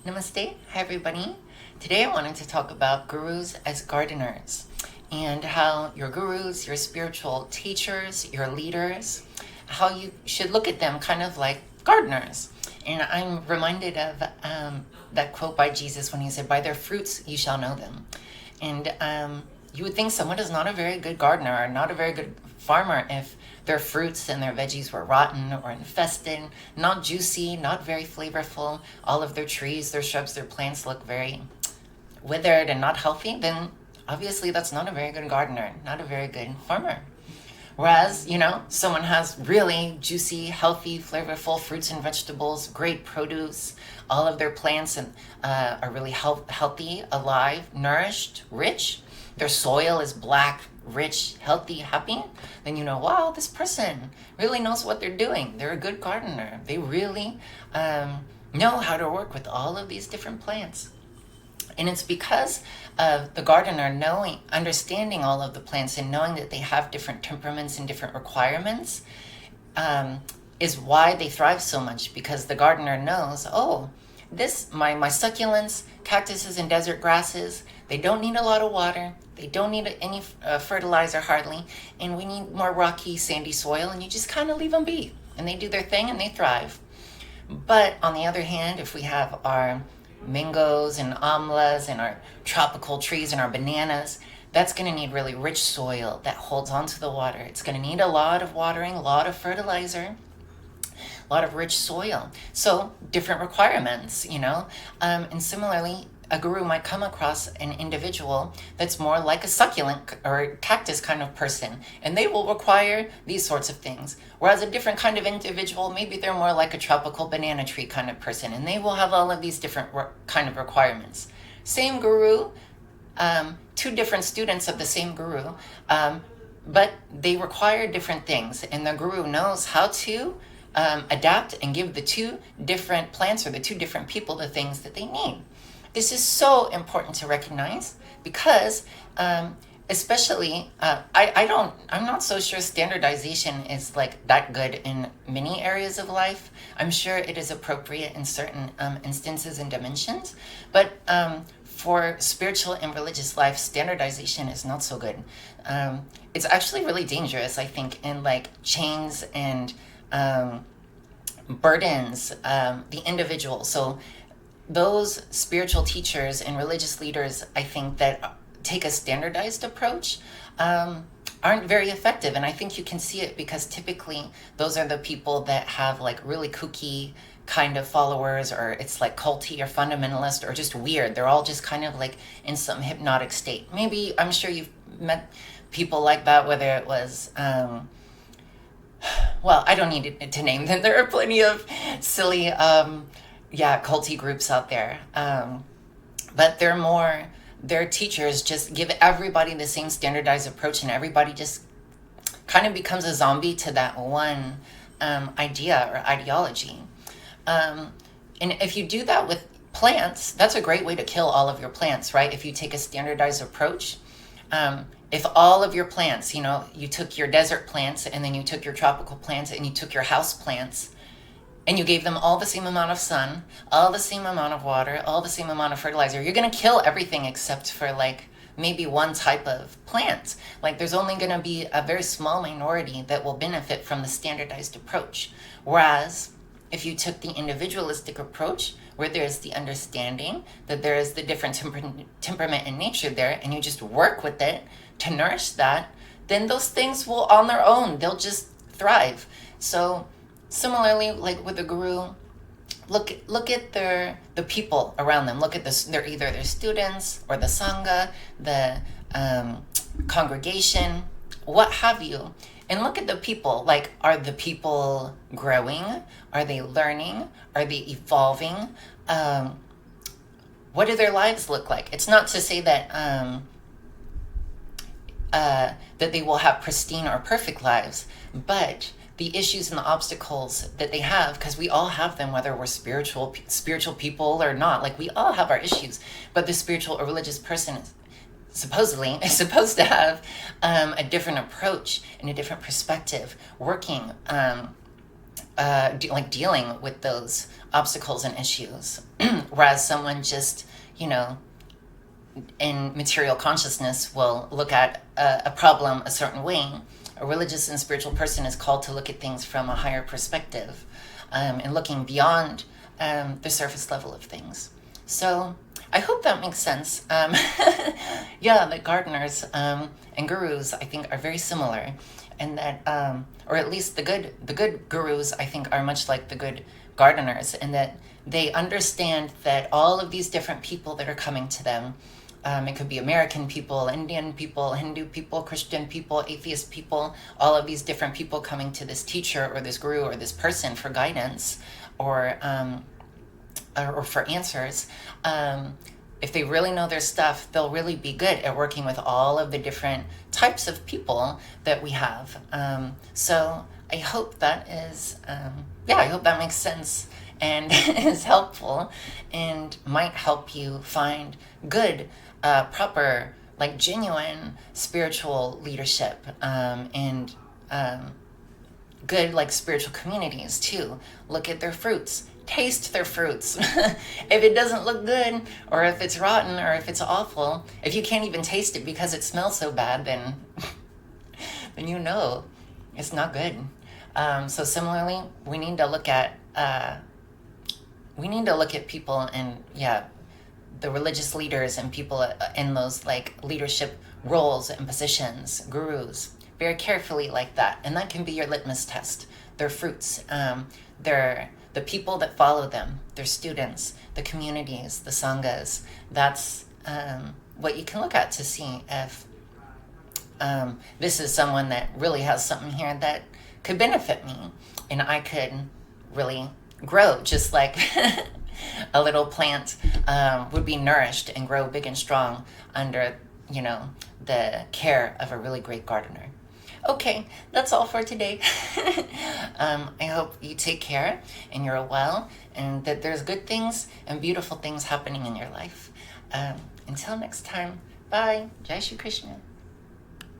Namaste, hi everybody. Today I wanted to talk about gurus as gardeners and how your gurus, your spiritual teachers, your leaders, how you should look at them kind of like gardeners. And I'm reminded of that quote by Jesus when he said, "By their fruits you shall know them." And you would think someone is not a very good gardener or not a very good farmer if their fruits and their veggies were rotten or infested, not juicy, not very flavorful. All of their trees, their shrubs, their plants look very withered and not healthy. Then obviously that's not a very good gardener, not a very good farmer. Whereas, someone has really juicy, healthy, flavorful fruits and vegetables, great produce, all of their plants are really healthy, alive, nourished, rich. Their soil is black, rich, healthy, happy. Then wow, this person really knows what they're doing. They're a good gardener. They really know how to work with all of these different plants. And it's because of the gardener understanding all of the plants and knowing that they have different temperaments and different requirements, is why they thrive so much. Because the gardener knows, my succulents, cactuses, and desert grasses, they don't need a lot of water. They don't need any fertilizer hardly. And we need more rocky, sandy soil. And you just kind of leave them be. And they do their thing and they thrive. But on the other hand, if we have our mangoes and amlas and our tropical trees and our bananas, that's going to need really rich soil that holds onto the water. It's going to need a lot of watering, a lot of fertilizer, a lot of rich soil. So different requirements, and similarly, a guru might come across an individual that's more like a succulent or cactus kind of person, and they will require these sorts of things. Whereas a different kind of individual, maybe they're more like a tropical banana tree kind of person, and they will have all of these different kind of requirements. Same guru, two different students of the same guru, but they require different things, and the guru knows how to adapt and give the two different plants or the two different people the things that they need. This is so important to recognize because, especially, I'm not so sure standardization is like that good in many areas of life. I'm sure it is appropriate in certain instances and dimensions, but for spiritual and religious life, standardization is not so good. It's actually really dangerous, I think, in like chains and burdens the individual. So those spiritual teachers and religious leaders, I think, that take a standardized approach aren't very effective. And I think you can see it because typically those are the people that have like really kooky kind of followers, or it's like culty or fundamentalist or just weird. They're all just kind of like in some hypnotic state. Maybe, I'm sure you've met people like that, whether it was well, I don't need to name them. There are plenty of silly culty groups out there. But their teachers just give everybody the same standardized approach, and everybody just kind of becomes a zombie to that one idea or ideology. And if you do that with plants, that's a great way to kill all of your plants, right? If you take a standardized approach, if all of your plants, you took your desert plants and then you took your tropical plants and you took your house plants, and you gave them all the same amount of sun, all the same amount of water, all the same amount of fertilizer, you're going to kill everything except for like maybe one type of plant. Like there's only going to be a very small minority that will benefit from the standardized approach. Whereas if you took the individualistic approach, where there's the understanding that there is the different temperament and nature there, and you just work with it to nourish that, then those things will on their own, they'll just thrive. So similarly, like with the guru, look at the people around them. Look at this. They're either their students or the sangha, the congregation, what have you, and look at the people. Like, are the people growing? Are they learning? Are they evolving? What do their lives look like? It's not to say that that they will have pristine or perfect lives, but the issues and the obstacles that they have, because we all have them, whether we're spiritual people or not. Like, we all have our issues, but the spiritual or religious person supposedly is supposed to have a different approach and a different perspective, working dealing with those obstacles and issues. Whereas someone just, you know, in material consciousness will look at a problem a certain way. A religious and spiritual person is called to look at things from a higher perspective, and looking beyond the surface level of things. So I hope that makes sense. Yeah, the gardeners and gurus, I think, are very similar, and that, or at least the good gurus, I think, are much like the good gardeners, in that they understand that all of these different people that are coming to them, it could be American people, Indian people, Hindu people, Christian people, atheist people, all of these different people coming to this teacher or this guru or this person for guidance, or for answers. If they really know their stuff, they'll really be good at working with all of the different types of people that we have. So I hope that is, I hope that makes sense and is helpful and might help you find good, proper, like genuine spiritual leadership, and good, like spiritual communities too. Look at their fruits. Taste their fruits. If it doesn't look good, or if it's rotten, or if it's awful, if you can't even taste it because it smells so bad, then then you know it's not good. So similarly, we need to look at people, and the religious leaders and people in those like leadership roles and positions, gurus, very carefully like that. And that can be your litmus test. Their fruits, the people that follow them, their students, the communities, the sanghas. That's what you can look at to see if this is someone that really has something here that could benefit me, and I could really grow, just like a little plant would be nourished and grow big and strong under, the care of a really great gardener. Okay, that's all for today. I hope you take care and you're well, and that there's good things and beautiful things happening in your life. Until next time, bye. Jai Shri Krishna.